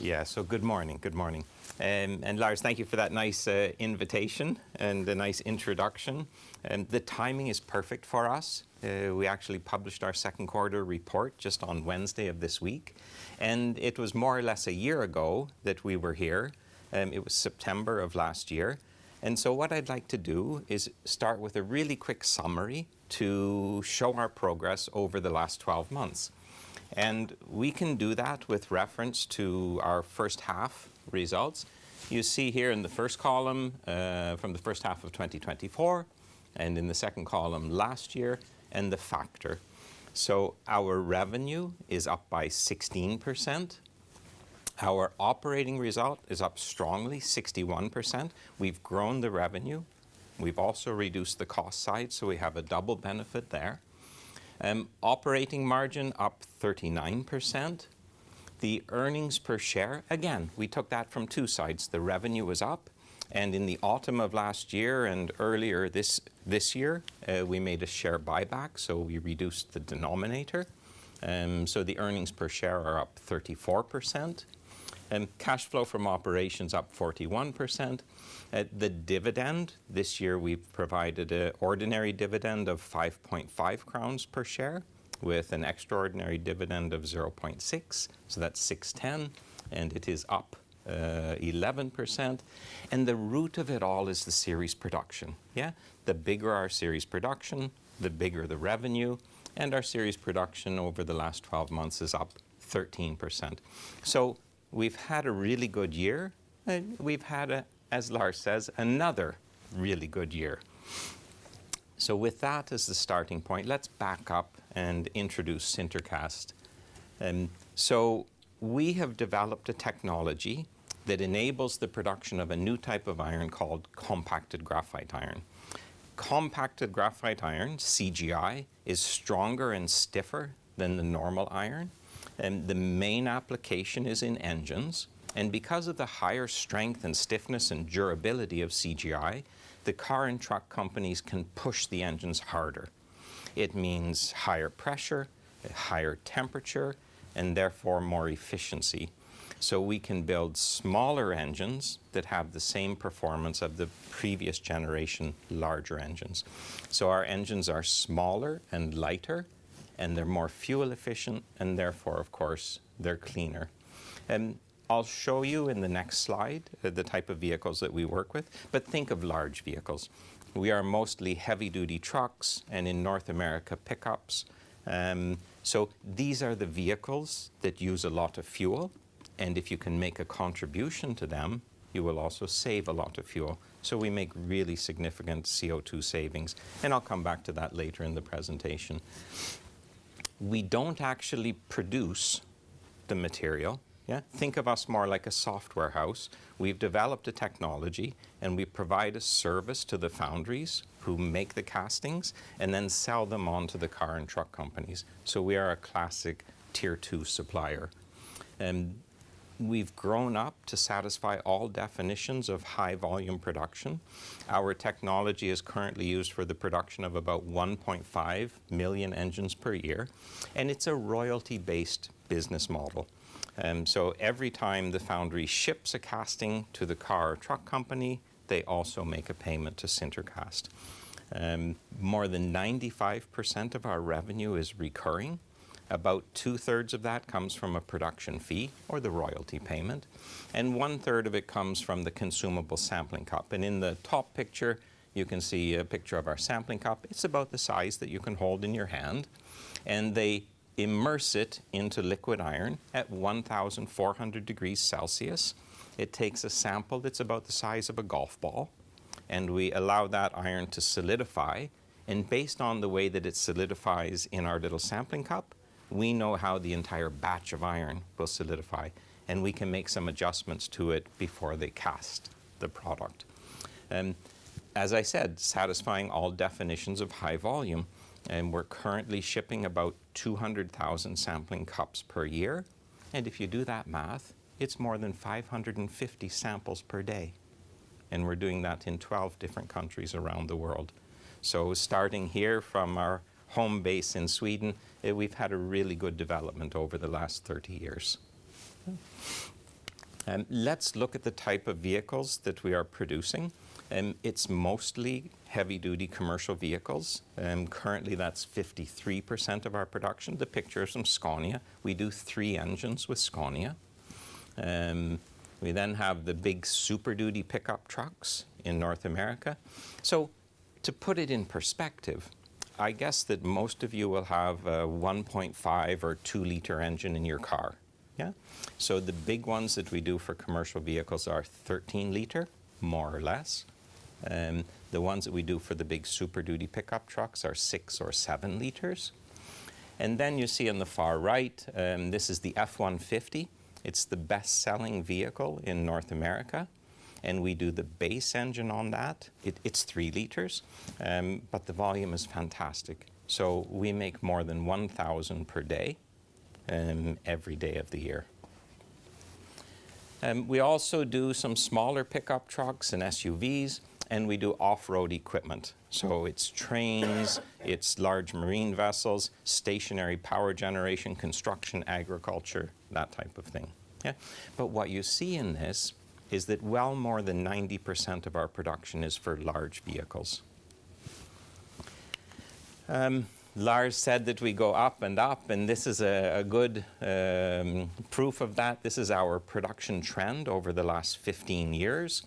Yeah, so good morning, good morning. And Lars, thank you for that nice invitation and the nice introduction. The timing is perfect for us. We actually published our second quarter report just on Wednesday of this week. And it was more or less a year ago that we were here. It was September of last year. And so what I'd like to do is start with a really quick summary to show our progress over the last 12 months. And we can do that with reference to our first half results. You see here in the first column from the first half of 2024, and in the second column last year, and the factor. So our revenue is up by 16%. Our operating result is up strongly, 61%. We've grown the revenue. We've also reduced the cost side, so we have a double benefit there. Operating margin up 39%. The earnings per share, again, we took that from two sides. The revenue was up, and in the autumn of last year and earlier this year, we made a share buyback, so we reduced the denominator. So the earnings per share are up 34%. Cash flow from operations up 41%. The dividend, this year we've provided an ordinary dividend of 5.5 crowns per share with an extraordinary dividend of 0.6, so that's 6.10, and it is up 11%. And the root of it all is the series production. Yeah, the bigger our series production, the bigger the revenue, and our series production over the last 12 months is up 13%. So we've had a really good year, and we've had, as Lars says, another really good year. So with that as the starting point, let's back up and introduce SinterCast. So we have developed a technology that enables the production of a new type of iron called compacted graphite iron. Compacted graphite iron, CGI, is stronger and stiffer than the normal iron. And the main application is in engines. And because of the higher strength and stiffness and durability of CGI, the car and truck companies can push the engines harder. It means higher pressure, higher temperature, and therefore more efficiency. So we can build smaller engines that have the same performance of the previous generation larger engines. So our engines are smaller and lighter, and they're more fuel efficient, and therefore, of course, they're cleaner. And I'll show you in the next slide the type of vehicles that we work with, but think of large vehicles. We are mostly heavy-duty trucks, and in North America, pickups. So these are the vehicles that use a lot of fuel, and if you can make a contribution to them, you will also save a lot of fuel. So we make really significant CO2 savings, and I'll come back to that later in the presentation. We don't actually produce the material. Yeah? Think of us more like a software house. We've developed a technology, and we provide a service to the foundries who make the castings and then sell them on to the car and truck companies. So we are a classic tier 2 supplier. We've grown up to satisfy all definitions of high volume production. Our technology is currently used for the production of about 1.5 million engines per year, and it's a royalty-based business model. So every time the foundry ships a casting to the car or truck company, they also make a payment to SinterCast. More than 95% of our revenue is recurring. About 2/3 of that comes from a production fee, or the royalty payment, and 1/3 of it comes from the consumable sampling cup. And in the top picture, you can see a picture of our sampling cup. It's about the size that you can hold in your hand, and they immerse it into liquid iron at 1,400 degrees Celsius. It takes a sample that's about the size of a golf ball, and we allow that iron to solidify, and based on the way that it solidifies in our little sampling cup, we know how the entire batch of iron will solidify, and we can make some adjustments to it before they cast the product. As I said, satisfying all definitions of high volume, and we're currently shipping about 200,000 sampling cups per year, and if you do that math, it's more than 550 samples per day, and we're doing that in 12 different countries around the world. So starting here from our home base in Sweden, we've had a really good development over the last 30 years. Let's look at the type of vehicles that we are producing. It's mostly heavy-duty commercial vehicles. Currently, that's 53% of our production. The picture is from Scania. We do 3 engines with Scania. We then have the big Super Duty pickup trucks in North America. So to put it in perspective, I guess that most of you will have a 1.5 or 2-liter engine in your car. Yeah? So the big ones that we do for commercial vehicles are 13-liter, more or less. The ones that we do for the big Super Duty pickup trucks are 6 or 7 liters. And then you see on the far right, this is the F-150. It's the best-selling vehicle in North America. And we do the base engine on that. It's 3 liters, but the volume is fantastic. So we make more than 1,000 per day, every day of the year. We also do some smaller pickup trucks and SUVs, and we do off-road equipment. So it's trains, it's large marine vessels, stationary power generation, construction, agriculture, that type of thing. Yeah? But what you see in this is that well more than 90% of our production is for large vehicles. Lars said that we go up, and this is a good proof of that. This is our production trend over the last 15 years.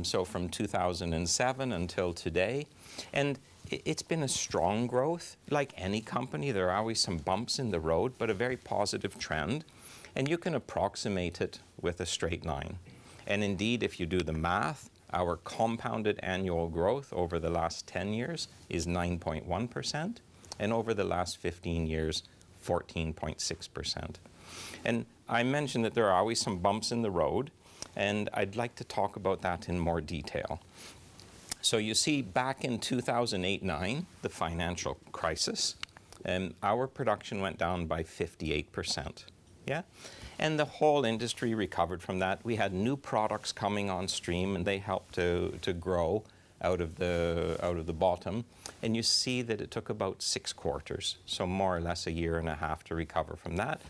So from 2007 until today. And it's been a strong growth. Like any company, there are always some bumps in the road, but a very positive trend. And you can approximate it with a straight line. And indeed, if you do the math, our compounded annual growth over the last 10 years is 9.1%, and over the last 15 years, 14.6%. And I mentioned that there are always some bumps in the road, and I'd like to talk about that in more detail. So you see, back in 2008-9, the financial crisis, our production went down by 58%. Yeah? And the whole industry recovered from that. We had new products coming on stream, and they helped to grow out of the bottom. And you see that it took about 6 quarters, so more or less a year and a half to recover from that.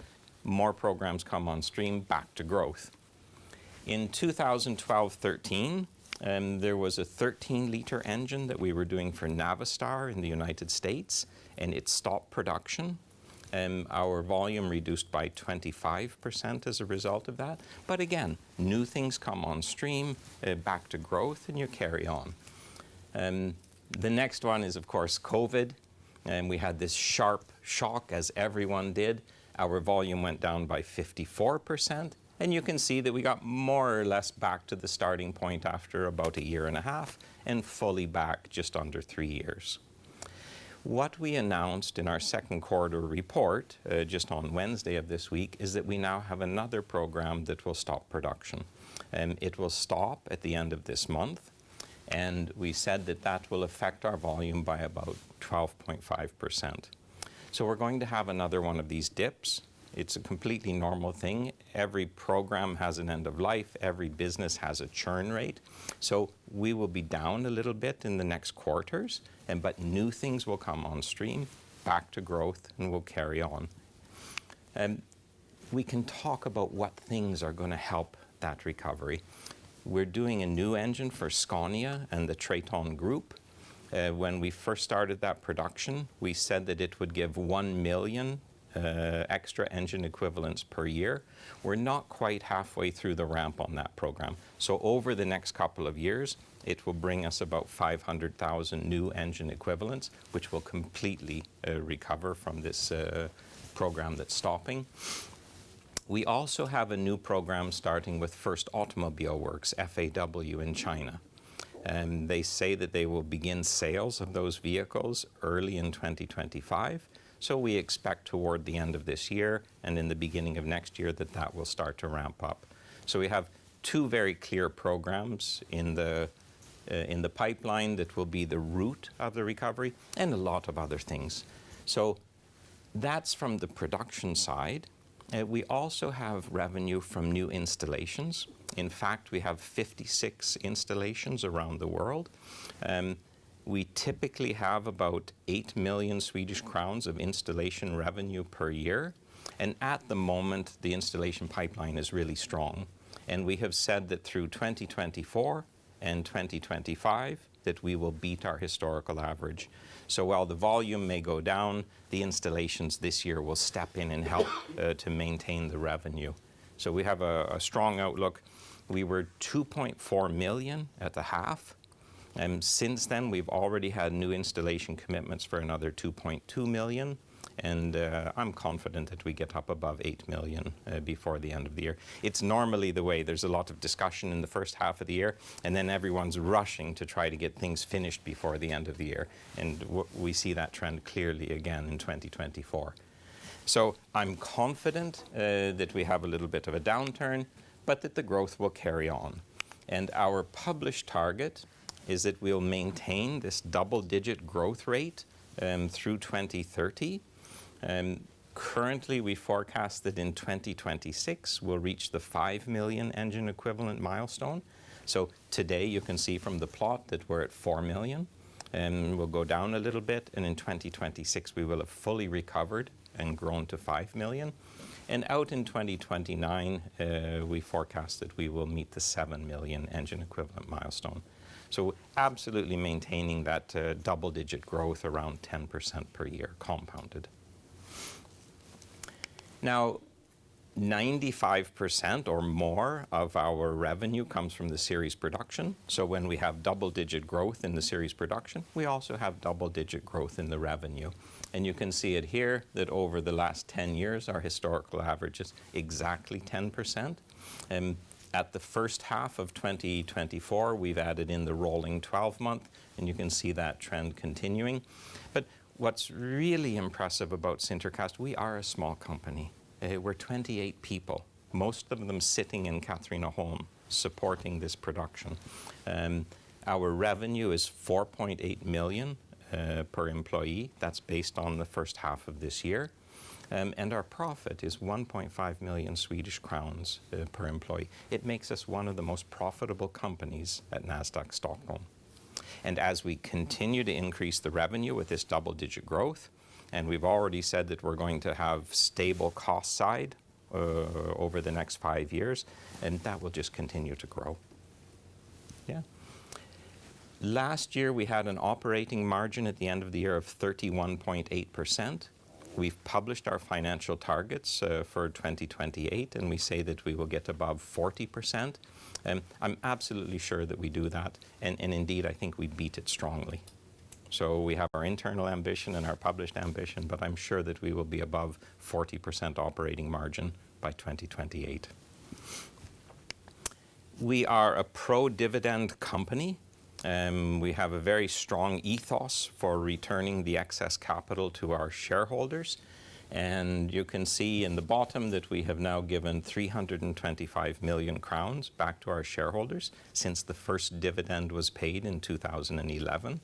More programs come on stream, back to growth. In 2012-13, there was a 13-liter engine that we were doing for Navistar in the United States, and it stopped production. Our volume reduced by 25% as a result of that. But again, new things come on stream, back to growth, and you carry on. The next one is, of course, COVID. And we had this sharp shock, as everyone did. Our volume went down by 54%. And you can see that we got more or less back to the starting point after about a year and a half, and fully back just under 3 years. What we announced in our second quarter report, just on Wednesday of this week, is that we now have another program that will stop production. It will stop at the end of this month, and we said that that will affect our volume by about 12.5%. So we're going to have another one of these dips. It's a completely normal thing. Every program has an end of life. Every business has a churn rate. So we will be down a little bit in the next quarters, but new things will come on stream, back to growth, and we'll carry on. We can talk about what things are going to help that recovery. We're doing a new engine for Scania and the Traton Group. When we first started that production, we said that it would give 1 million extra engine equivalents per year. We're not quite halfway through the ramp on that program. So over the next couple of years, it will bring us about 500,000 new engine equivalents, which will completely recover from this program that's stopping. We also have a new program starting with First Automobile Works, FAW, in China. They say that they will begin sales of those vehicles early in 2025. So we expect toward the end of this year and in the beginning of next year that that will start to ramp up. So we have 2 very clear programs in the pipeline that will be the root of the recovery, and a lot of other things. So that's from the production side. We also have revenue from new installations. In fact, we have 56 installations around the world. We typically have about 8 million Swedish crowns of installation revenue per year. And at the moment, the installation pipeline is really strong. And we have said that through 2024 and 2025 that we will beat our historical average. So while the volume may go down, the installations this year will step in and help to maintain the revenue. So we have a strong outlook. We were 2.4 million at the half. And since then, we've already had new installation commitments for another 2.2 million. And I'm confident that we get up above 8 million before the end of the year. It's normally the way. There's a lot of discussion in the first half of the year, and then everyone's rushing to try to get things finished before the end of the year. And we see that trend clearly again in 2024. So I'm confident that we have a little bit of a downturn, but that the growth will carry on. And our published target is that we'll maintain this double-digit growth rate through 2030. Currently, we forecast that in 2026, we'll reach the 5 million engine equivalent milestone. So today, you can see from the plot that we're at 4 million, and we'll go down a little bit, and in 2026, we will have fully recovered and grown to 5 million. And out in 2029, we forecast that we will meet the 7 million engine equivalent milestone. So absolutely maintaining that double-digit growth around 10% per year compounded. Now, 95% or more of our revenue comes from the series production. So when we have double-digit growth in the series production, we also have double-digit growth in the revenue. And you can see it here that over the last 10 years, our historical average is exactly 10%. At the first half of 2024, we've added in the rolling 12-month, and you can see that trend continuing. But what's really impressive about SinterCast, we are a small company. We're 28 people, most of them sitting in Katrineholm, supporting this production. Our revenue is 4.8 million per employee. That's based on the first half of this year. And our profit is 1.5 million Swedish crowns per employee. It makes us one of the most profitable companies at Nasdaq Stockholm. And as we continue to increase the revenue with this double-digit growth, and we've already said that we're going to have stable cost side over the next 5 years, and that will just continue to grow. Yeah. Last year, we had an operating margin at the end of the year of 31.8%. We've published our financial targets for 2028, and we say that we will get above 40%. I'm absolutely sure that we do that, and indeed, I think we beat it strongly. So we have our internal ambition and our published ambition, but I'm sure that we will be above 40% operating margin by 2028. We are a pro-dividend company. We have a very strong ethos for returning the excess capital to our shareholders. And you can see in the bottom that we have now given 325 million crowns back to our shareholders since the first dividend was paid in 2011.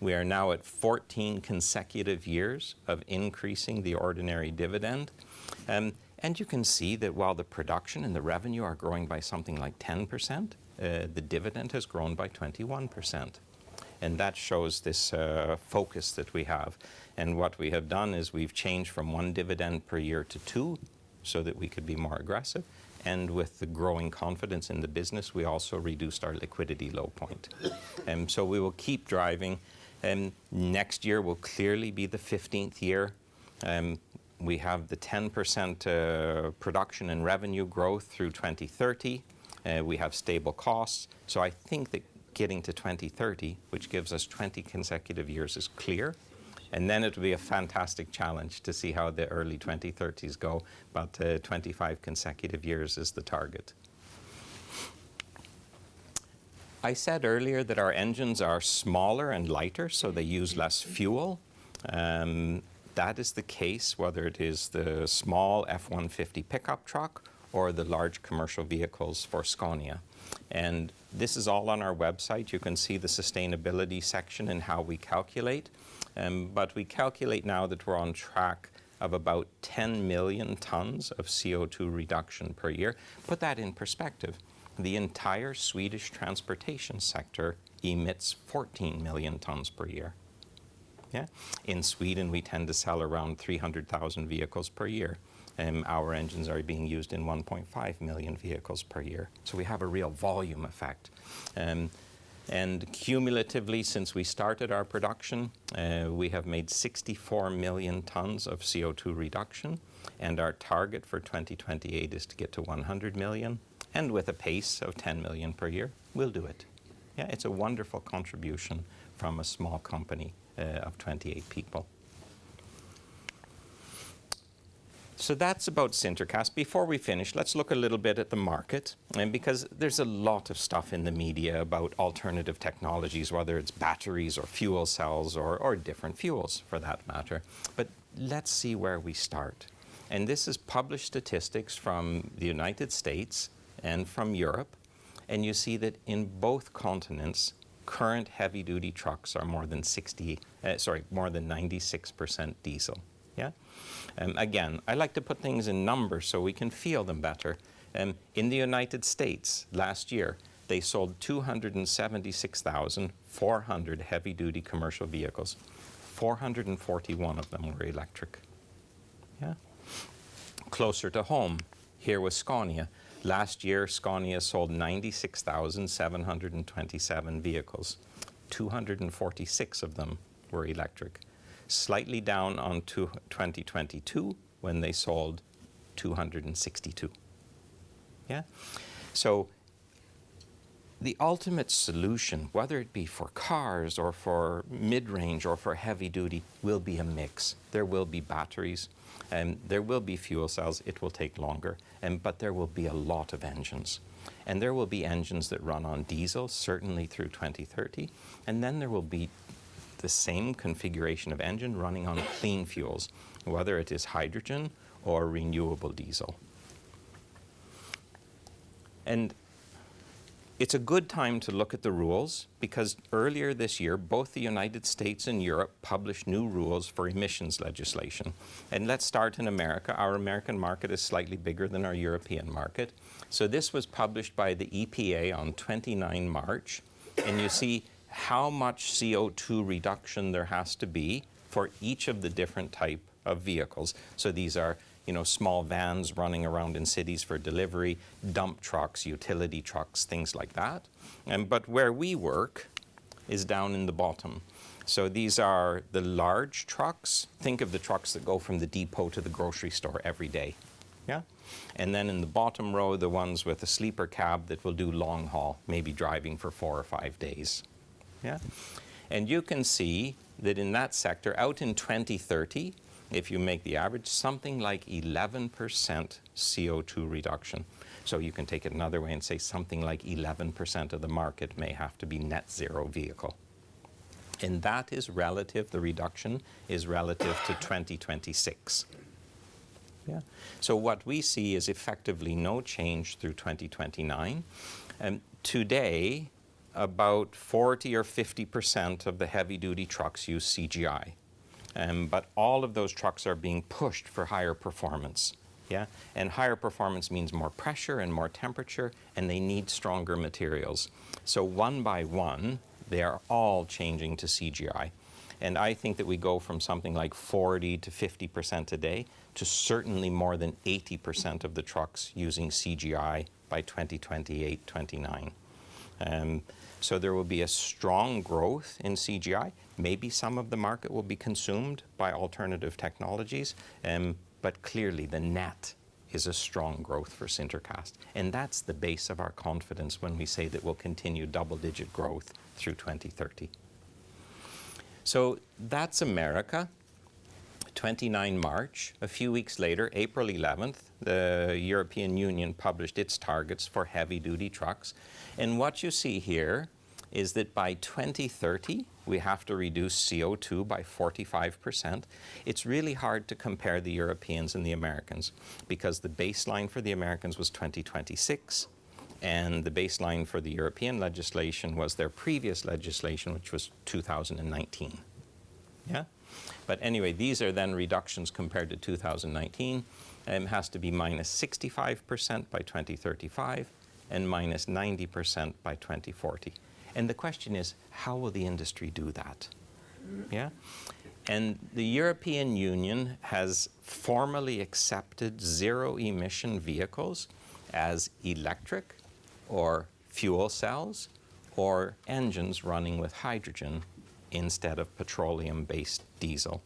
We are now at 14 consecutive years of increasing the ordinary dividend. And you can see that while the production and the revenue are growing by something like 10%, the dividend has grown by 21%. And that shows this focus that we have. And what we have done is we've changed from 1 dividend per year to 2 so that we could be more aggressive. And with the growing confidence in the business, we also reduced our liquidity low point. So we will keep driving. Next year will clearly be the 15th year. We have the 10% production and revenue growth through 2030. We have stable costs. So I think that getting to 2030, which gives us 20 consecutive years, is clear. And then it will be a fantastic challenge to see how the early 2030s go. But 25 consecutive years is the target. I said earlier that our engines are smaller and lighter, so they use less fuel. That is the case whether it is the small F-150 pickup truck or the large commercial vehicles for Scania. And this is all on our website. You can see the sustainability section and how we calculate. But we calculate now that we're on track of about 10 million tons of CO2 reduction per year. Put that in perspective. The entire Swedish transportation sector emits 14 million tons per year. Yeah? In Sweden, we tend to sell around 300,000 vehicles per year. Our engines are being used in 1.5 million vehicles per year. So we have a real volume effect. And cumulatively, since we started our production, we have made 64 million tons of CO2 reduction. And our target for 2028 is to get to 100 million. And with a pace of 10 million per year, we'll do it. Yeah, it's a wonderful contribution from a small company of 28 people. So that's about SinterCast. Before we finish, let's look a little bit at the market, and because there's a lot of stuff in the media about alternative technologies, whether it's batteries or fuel cells or different fuels for that matter. But let's see where we start. And this is published statistics from the United States and from Europe. And you see that in both continents, current heavy-duty trucks are more than 96% diesel. Yeah. Again, I like to put things in numbers so we can feel them better. In the United States last year, they sold 276,400 heavy-duty commercial vehicles. 441 of them were electric. Yeah. Closer to home, here was Scania. Last year, Scania sold 96,727 vehicles. 246 of them were electric. Slightly down on 2022 when they sold 262. Yeah? So the ultimate solution, whether it be for cars or for mid-range or for heavy duty, will be a mix. There will be batteries, and there will be fuel cells. It will take longer, but there will be a lot of engines. And there will be engines that run on diesel, certainly through 2030, and then there will be the same configuration of engine running on clean fuels, whether it is hydrogen or renewable diesel. And it's a good time to look at the rules because earlier this year, both the United States and Europe published new rules for emissions legislation. And let's start in America. Our American market is slightly bigger than our European market. So this was published by the EPA on 29 March. And you see how much CO2 reduction there has to be for each of the different type of vehicles. So these are, small vans running around in cities for delivery, dump trucks, utility trucks, things like that. But where we work is down in the bottom. So these are the large trucks. Think of the trucks that go from the depot to the grocery store every day. Yeah? And then in the bottom row, the ones with a sleeper cab that will do long haul, maybe driving for 4 or 5 days. Yeah? And you can see that in that sector, out in 2030, if you make the average, something like 11% CO2 reduction. So you can take it another way and say something like 11% of the market may have to be net zero vehicle. And that is relative, the reduction is relative to 2026. Yeah. So what we see is effectively no change through 2029. Today, about 40 or 50% of the heavy-duty trucks use CGI. But all of those trucks are being pushed for higher performance. Yeah? And higher performance means more pressure and more temperature, and they need stronger materials. So one by one, they are all changing to CGI. And I think that we go from something like 40 to 50% today to certainly more than 80% of the trucks using CGI by 2028, 29. So there will be a strong growth in CGI. Maybe some of the market will be consumed by alternative technologies, but clearly the net is a strong growth for SinterCast. And that's the base of our confidence when we say that we'll continue double-digit growth through 2030. So that's America. 29 March, a few weeks later, April 11th, the European Union published its targets for heavy-duty trucks. And what you see here is that by 2030, we have to reduce CO2 by 45%. It's really hard to compare the Europeans and the Americans because the baseline for the Americans was 2026, and the baseline for the European legislation was their previous legislation, which was 2019. Yeah? But anyway, these are then reductions compared to 2019. Has to be minus 65% by 2035 and minus 90% by 2040. And the question is, how will the industry do that? Yeah? And the European Union has formally accepted zero-emission vehicles as electric or fuel cells or engines running with hydrogen instead of petroleum-based diesel.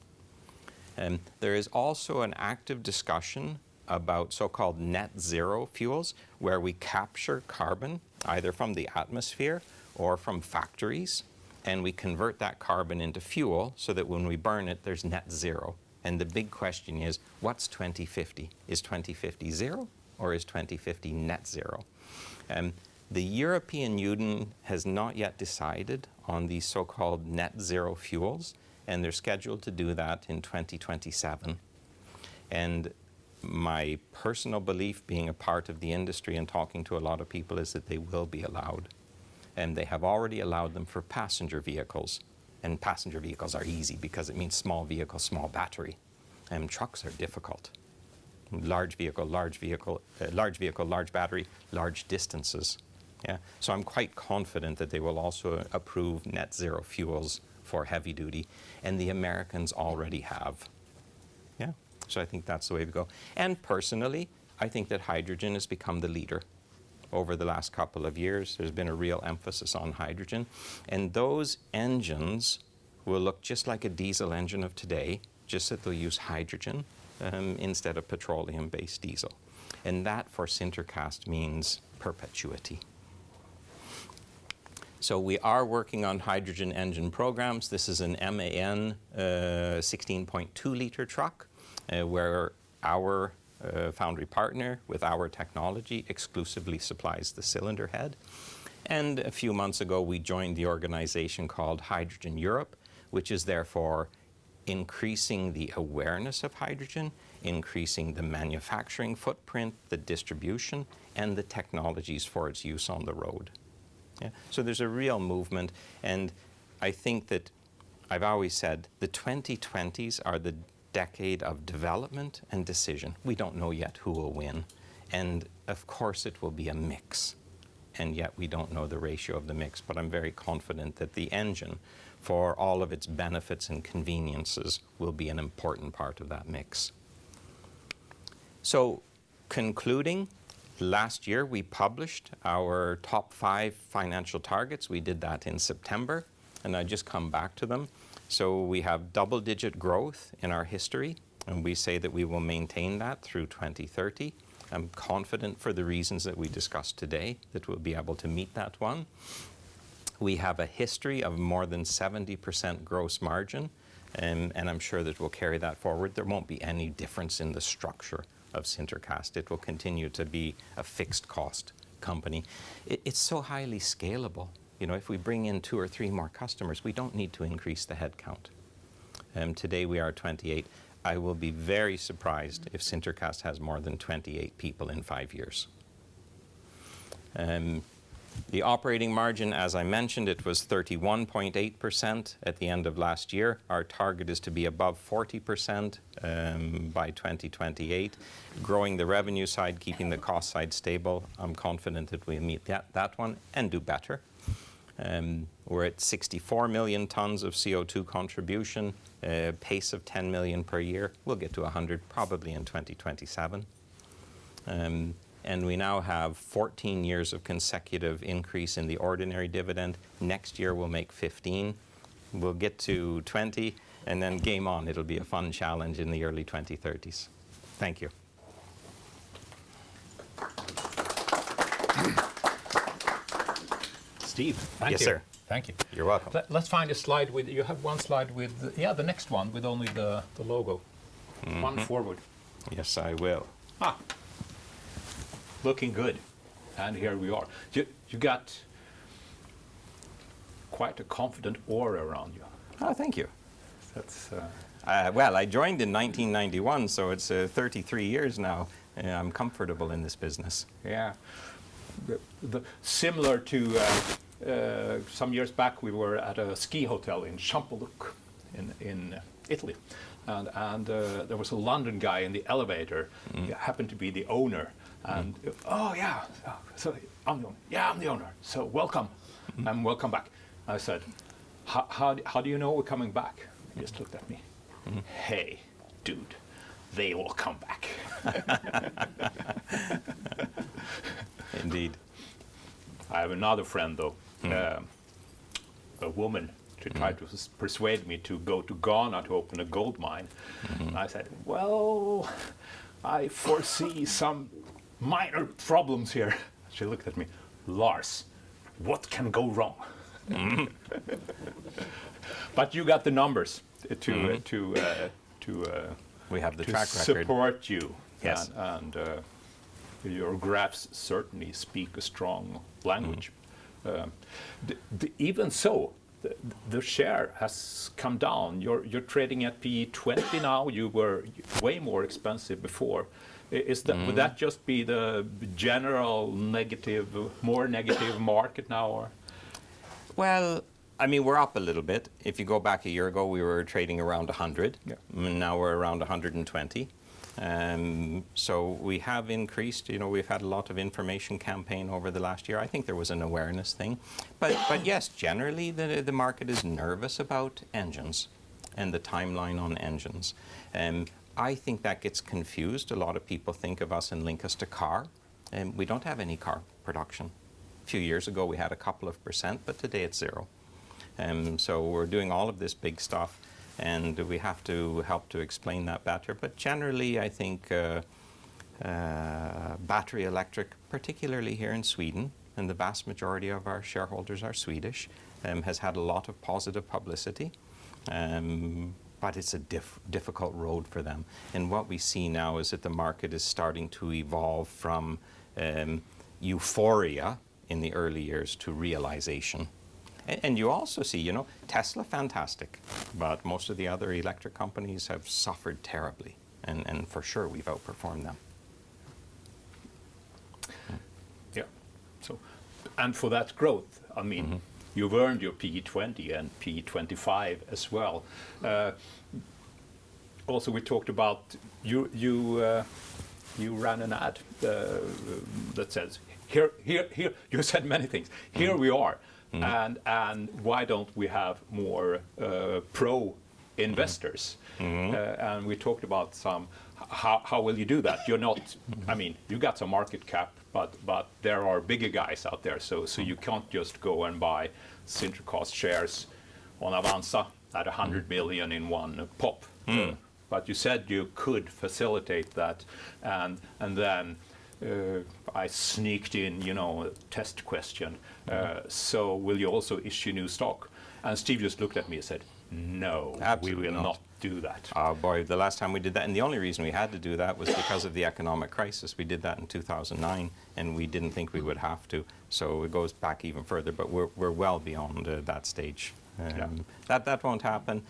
There is also an active discussion about so-called net zero fuels, where we capture carbon either from the atmosphere or from factories, and we convert that carbon into fuel so that when we burn it, there's net zero. And the big question is, what's 2050? Is 2050 zero, or is 2050 net zero? The European Union has not yet decided on these so-called net zero fuels, and they're scheduled to do that in 2027. And my personal belief, being a part of the industry and talking to a lot of people, is that they will be allowed. And they have already allowed them for passenger vehicles. And passenger vehicles are easy because it means small vehicle, small battery. And trucks are difficult. Large vehicle, large battery, large distances. Yeah? So I'm quite confident that they will also approve net zero fuels for heavy duty. And the Americans already have. Yeah? So I think that's the way to go. And personally, I think that hydrogen has become the leader. Over the last couple of years, there's been a real emphasis on hydrogen. And those engines will look just like a diesel engine of today, just that they'll use hydrogen instead of petroleum-based diesel. And that for SinterCast means perpetuity. So we are working on hydrogen engine programs. This is an MAN 16.2 liter truck where our foundry partner with our technology exclusively supplies the cylinder head. And a few months ago, we joined the organization called Hydrogen Europe, which is therefore increasing the awareness of hydrogen, increasing the manufacturing footprint, the distribution, and the technologies for its use on the road. Yeah? So there's a real movement, and I think that I've always said the 2020s are the decade of development and decision. We don't know yet who will win, and of course it will be a mix, and yet we don't know the ratio of the mix, but I'm very confident that the engine, for all of its benefits and conveniences, will be an important part of that mix. So, concluding, last year we published our top 5 financial targets. We did that in September, and I just come back to them. So we have double-digit growth in our history, and we say that we will maintain that through 2030. I'm confident, for the reasons that we discussed today, that we'll be able to meet that one. We have a history of more than 70% gross margin, and I'm sure that we'll carry that forward. There won't be any difference in the structure of SinterCast. It will continue to be a fixed cost company. It's so highly scalable. You know, if we bring in 2 or 3 more customers, we don't need to increase the headcount. Today we are 28. I will be very surprised if SinterCast has more than 28 people in 5 years. The operating margin, as I mentioned, it was 31.8% at the end of last year. Our target is to be above 40% by 2028. Growing the revenue side, keeping the cost side stable. I'm confident that we'll meet that one and do better. We're at 64 million tons of CO2 contribution, pace of 10 million per year. We'll get to 100 probably in 2027. And we now have 14 years of consecutive increase in the ordinary dividend. Next year we'll make 15. We'll get to 20, and then game on. It'll be a fun challenge in the early 2030s. Thank you. Steve, thank you. Yes, sir. Thank you. You're welcome. Let's find a slide with, you have one slide with, the next one with only the logo. Mm-hmm. One forward. Yes, I will. Looking good. And here we are. You got quite a confident aura around you. Oh, thank you. That's. Well, I joined in 1991, so it's 33 years now. I'm comfortable in this business. Yeah. Similar to some years back, we were at a ski hotel in Champoluc in Italy, and there was a London guy in the elevator. He happened to be the owner, and oh yeah, so I'm the owner. Yeah, I'm the owner. So welcome, and welcome back. I said, how do you know we're coming back? He just looked at me. hey, dude, they will come back. Indeed. I have another friend, though, a woman, to try to persuade me to go to Ghana to open a gold mine. And I said, well, I foresee some minor problems here. She looked at me, Lars, what can go wrong? But you got the numbers to We have the to track record. support you. Yes. And your graphs certainly speak a strong language. Even so, the share has come down. You're trading at PE 20 now. You were way more expensive before. Would that just be the general more negative market now? Or? Well, I mean, we're up a little bit. If you go back a year ago, we were trading around 100. Yeah. Now we're around 120. So we have increased. We've had a lot of information campaign over the last year. I think there was an awareness thing. But yes, generally the market is nervous about engines and the timeline on engines. I think that gets confused. A lot of people think of us and link us to car. We don't have any car production. A few years ago we had a couple of %, but today it's 0. So we're doing all of this big stuff, and we have to help to explain that better. But generally, I think battery electric, particularly here in Sweden, and the vast majority of our shareholders are Swedish, has had a lot of positive publicity. But it's a difficult road for them. And what we see now is that the market is starting to evolve from euphoria in the early years to realization. And you also see, Tesla, fantastic, but most of the other electric companies have suffered terribly, and for sure we've outperformed them. Yeah. So, and for that growth, I mean, you've earned your PE 20 and PE 25 as well. Also, we talked about you ran an ad that says, here. You said many things. Here we are. And why don't we have more pro investors? And we talked about how will you do that? You're not, I mean, you got some market cap, but there are bigger guys out there, so you can't just go and buy SinterCast shares on Avanza at 100 million in one pop. But you said you could facilitate that, and then I sneaked in, a test question. So will you also issue new stock? And Steve just looked at me and said, no, Absolutely we will not do that. Oh boy, the last time we did that, and the only reason we had to do that was because of the economic crisis. We did that in 2009, and we didn't think we would have to. So it goes back even further, but we're well beyond that stage. That won't happen.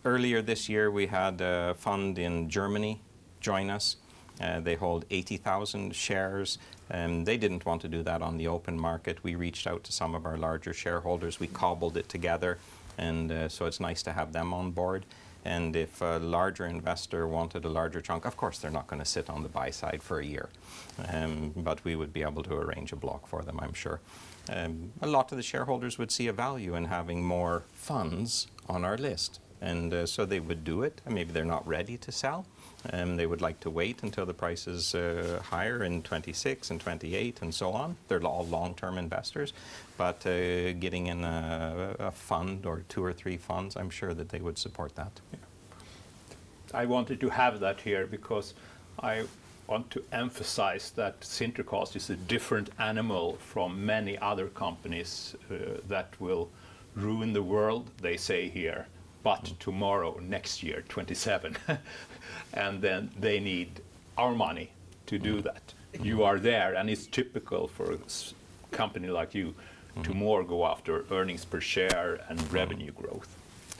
Earlier this year, we had a fund in Germany join us. They hold 80,000 shares. They didn't want to do that on the open market. We reached out to some of our larger shareholders. We cobbled it together, and so it's nice to have them on board. And if a larger investor wanted a larger chunk, of course they're not going to sit on the buy side for a year. But we would be able to arrange a block for them, I'm sure. A lot of the shareholders would see a value in having more funds on our list. And so they would do it. Maybe they're not ready to sell. They would like to wait until the price is higher in 26 and 28 and so on. They're all long-term investors. But getting in a fund or 2 or 3 funds, I'm sure that they would support that. Yeah. I wanted to have that here because I want to emphasize that SinterCast is a different animal from many other companies that will ruin the world, they say here, but tomorrow, next year, 27. And then they need our money to do that. You are there, and it's typical for a company like you to more go after earnings per share and revenue growth.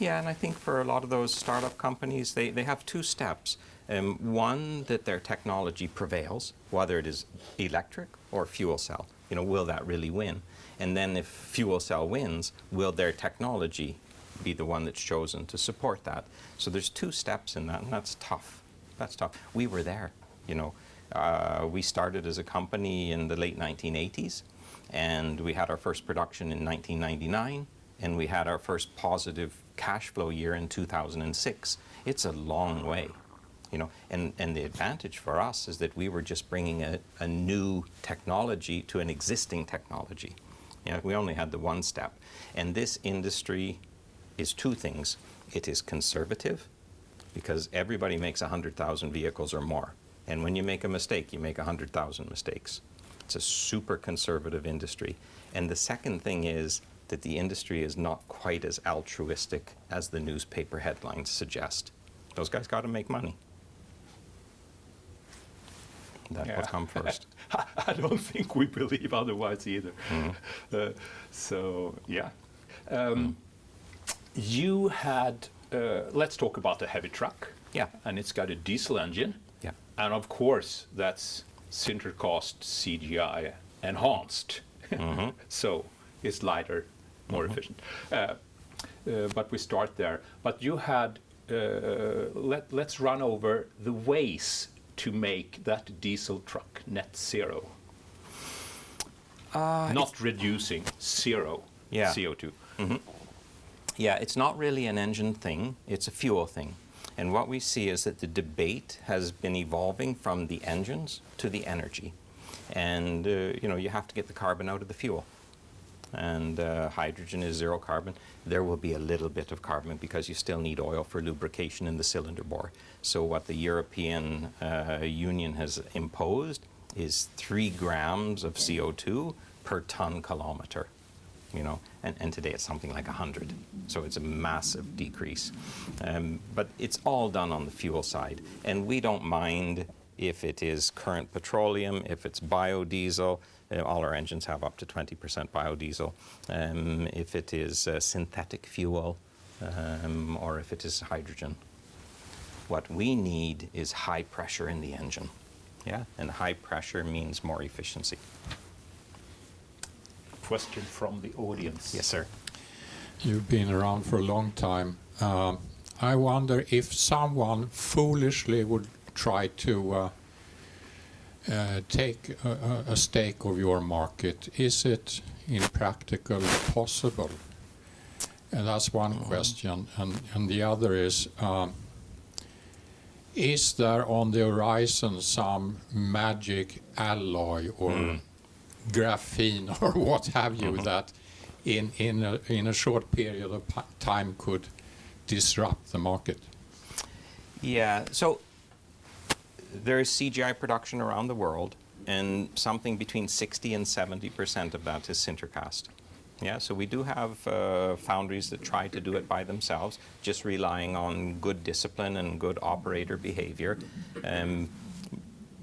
Yeah, and I think for a lot of those startup companies, they have 2 steps. One, that their technology prevails, whether it is electric or fuel cell. Will that really win? And then if fuel cell wins, will their technology be the one that's chosen to support that? So there's 2 steps in that, and that's tough. That's tough. We were there. We started as a company in the late 1980s, and we had our first production in 1999, and we had our first positive cash flow year in 2006. It's a long way. And the advantage for us is that we were just bringing a new technology to an existing technology. We only had the one step. And this industry is two things. It is conservative, because everybody makes 100,000 vehicles or more. And when you make a mistake, you make 100,000 mistakes. It's a super conservative industry. And the second thing is that the industry is not quite as altruistic as the newspaper headlines suggest. Those guys got to make money. That will come first. I don't think we believe otherwise either. You had, let's talk about the heavy truck. Yeah. And it's got a diesel engine. Yeah. And of course, that's SinterCast CGI enhanced. So it's lighter, more efficient. But we start there. But you had, let's run over the ways to make that diesel truck net zero. Not reducing, zero CO2. Yeah, it's not really an engine thing, it's a fuel thing. And what we see is that the debate has been evolving from the engines to the energy. And you have to get the carbon out of the fuel. And hydrogen is zero carbon. There will be a little bit of carbon because you still need oil for lubrication in the cylinder bore. So what the European Union has imposed is 3 grams of CO2 per ton kilometer. And today it's something like 100. So it's a massive decrease. But it's all done on the fuel side. And we don't mind if it is current petroleum, if it's biodiesel. All our engines have up to 20% biodiesel. If it is synthetic fuel, or if it is hydrogen. What we need is high pressure in the engine. Yeah, and high pressure means more efficiency. Question from the audience. Yes, sir. You've been around for a long time. I wonder if someone foolishly would try to take a stake of your market. Is it in practical possible? And that's one question. And the other is there on the horizon some magic alloy or graphene or what have you that in a short period of time could disrupt the market? Yeah, so there is CGI production around the world, and something between 60 and 70% of that is SinterCast. Yeah, so we do have foundries that try to do it by themselves, just relying on good discipline and good operator behavior.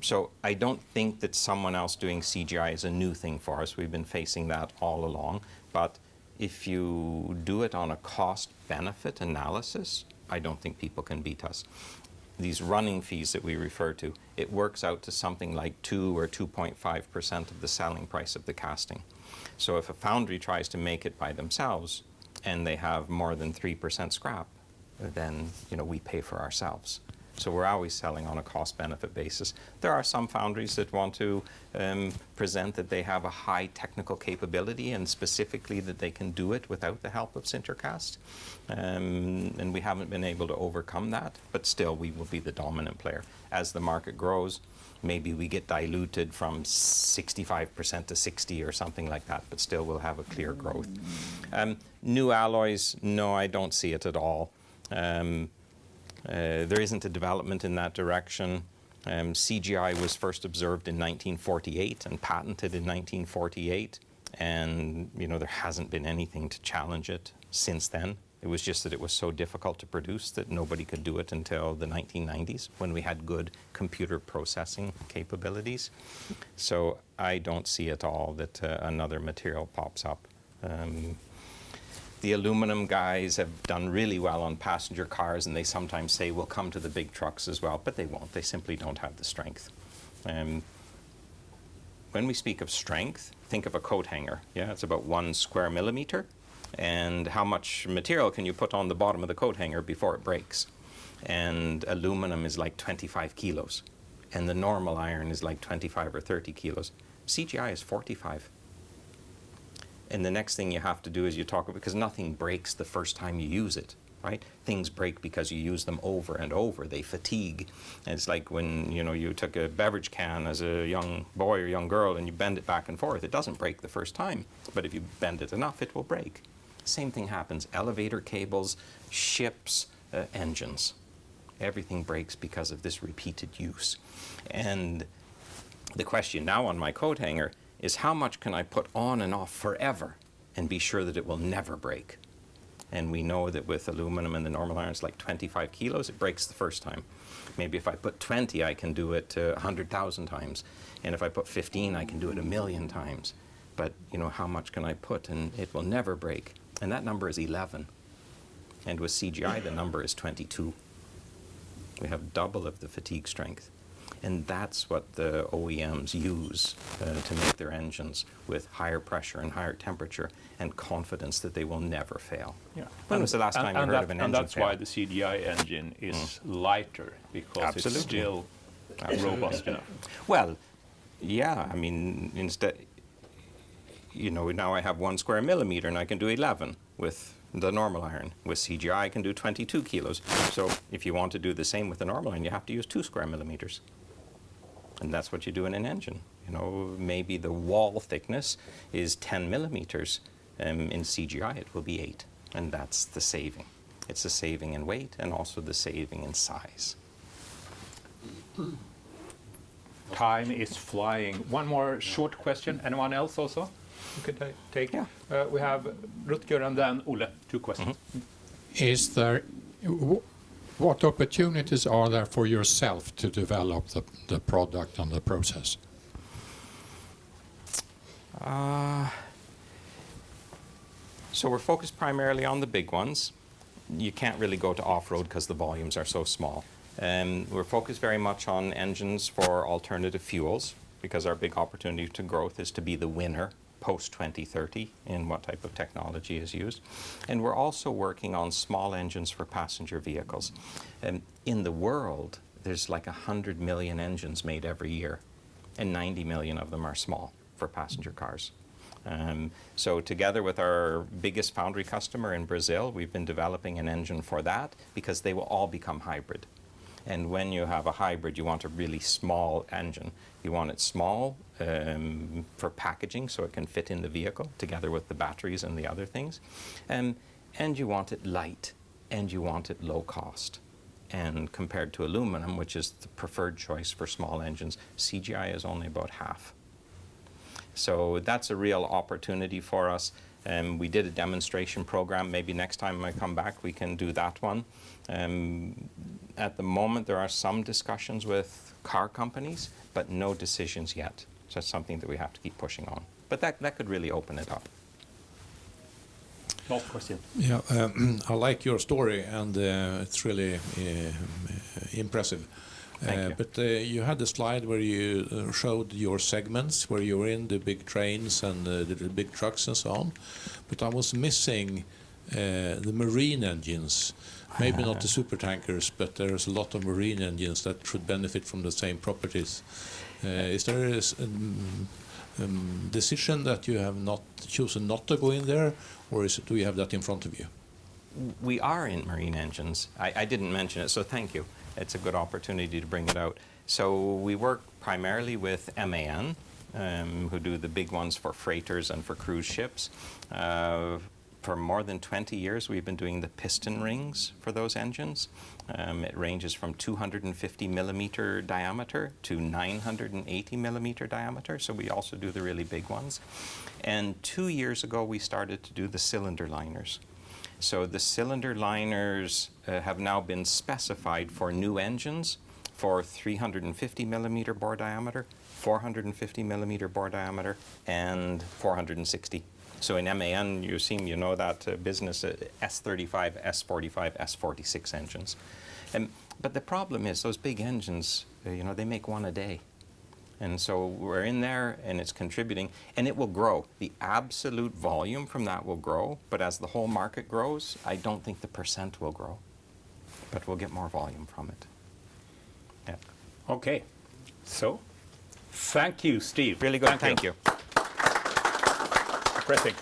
So I don't think that someone else doing CGI is a new thing for us. We've been facing that all along. But if you do it on a cost-benefit analysis, I don't think people can beat us. These running fees that we refer to, it works out to something like 2 or 2.5% of the selling price of the casting. So if a foundry tries to make it by themselves and they have more than 3% scrap, then we pay for ourselves. So we're always selling on a cost-benefit basis. There are some foundries that want to present that they have a high technical capability and specifically that they can do it without the help of SinterCast. And we haven't been able to overcome that, but still we will be the dominant player. As the market grows, maybe we get diluted from 65% to 60 or something like that, but still we'll have a clear growth. New alloys, no, I don't see it at all. There isn't a development in that direction. CGI was first observed in 1948 and patented in 1948, and there hasn't been anything to challenge it since then. It was just that it was so difficult to produce that nobody could do it until the 1990s when we had good computer processing capabilities. So I don't see at all that another material pops up. The aluminum guys have done really well on passenger cars, and they sometimes say, we'll come to the big trucks as well, but they won't. They simply don't have the strength. When we speak of strength, think of a coat hanger. Yeah, it's about 1 square millimeter. And how much material can you put on the bottom of the coat hanger before it breaks? And aluminum is like 25 kilos. And the normal iron is like 25 or 30 kilos. CGI is 45. And the next thing you have to do is you talk about, because nothing breaks the first time you use it. right? Things break because you use them over and over. They fatigue. And it's like when, you took a beverage can as a young boy or young girl and you bend it back and forth. It doesn't break the first time, but if you bend it enough, it will break. Same thing happens. Elevator cables, ships, engines. Everything breaks because of this repeated use. And the question now on my coat hanger is, how much can I put on and off forever and be sure that it will never break? And we know that with aluminum and the normal iron, it's like 25 kilos, it breaks the first time. Maybe if I put 20, I can do it 100,000 times. And if I put 15, I can do it 1,000,000 times. But, how much can I put and it will never break? And that number is 11. And with CGI, the number is 22. We have double of the fatigue strength. And that's what the OEMs use to make their engines with higher pressure and higher temperature and confidence that they will never fail. Yeah. When was the last time you heard of an engine And that's fail? why the CGI engine is lighter, because it's still robust enough. Well, yeah, I mean, instead, now I have 1 square millimeter and I can do 11 with the normal iron. With CGI, I can do 22 kilos. So if you want to do the same with the normal iron, you have to use 2 square millimeters. And that's what you do in an engine. Maybe the wall thickness is 10 millimeters. In CGI, it will be 8. And that's the saving. It's the saving in weight and also the saving in size. Time is flying. One more short question. Anyone else also? You could take. Yeah. We have Rutger and then Olle. 2 questions. Is there, what opportunities are there for yourself to develop the product and the process? So we're focused primarily on the big ones. You can't really go to off-road because the volumes are so small. We're focused very much on engines for alternative fuels because our big opportunity to growth is to be the winner post-2030 in what type of technology is used. And we're also working on small engines for passenger vehicles. In the world, there's like 100 million engines made every year, and 90 million of them are small for passenger cars. So together with our biggest foundry customer in Brazil, we've been developing an engine for that because they will all become hybrid. And when you have a hybrid, you want a really small engine. You want it small for packaging so it can fit in the vehicle together with the batteries and the other things. And you want it light, and you want it low cost. And compared to aluminum, which is the preferred choice for small engines, CGI is only about half. So that's a real opportunity for us. We did a demonstration program. Maybe next time I come back, we can do that one. At the moment, there are some discussions with car companies, but no decisions yet. So that's something that we have to keep pushing on. But that could really open it up. Last question. Yeah, I like your story, and it's really impressive. Thank you. But you had a slide where you showed your segments, where you were in the big trains and the big trucks and so on. But I was missing the marine engines. Maybe not the super tankers, but there's a lot of marine engines that should benefit from the same properties. Is there a decision that you have not chosen not to go in there, or do you have that in front of you? We are in marine engines. I didn't mention it, so thank you. It's a good opportunity to bring it out. So we work primarily with MAN, who do the big ones for freighters and for cruise ships. For more than 20 years, we've been doing the piston rings for those engines. It ranges from 250 millimeter diameter to 980 millimeter diameter, so we also do the really big ones. And 2 years ago, we started to do the cylinder liners. So the cylinder liners have now been specified for new engines for 350 millimeter bore diameter, 450 millimeter bore diameter, and 460. So in MAN, you know that business S35, S45, S46 engines. But the problem is those big engines, they make one a day. And so we're in there, and it's contributing, and it will grow. The absolute volume from that will grow, but as the whole market grows, I don't think the percent will grow. But we'll get more volume from it. Yeah. Okay. So, thank you, Steve. Really good. Thank you. Pressing.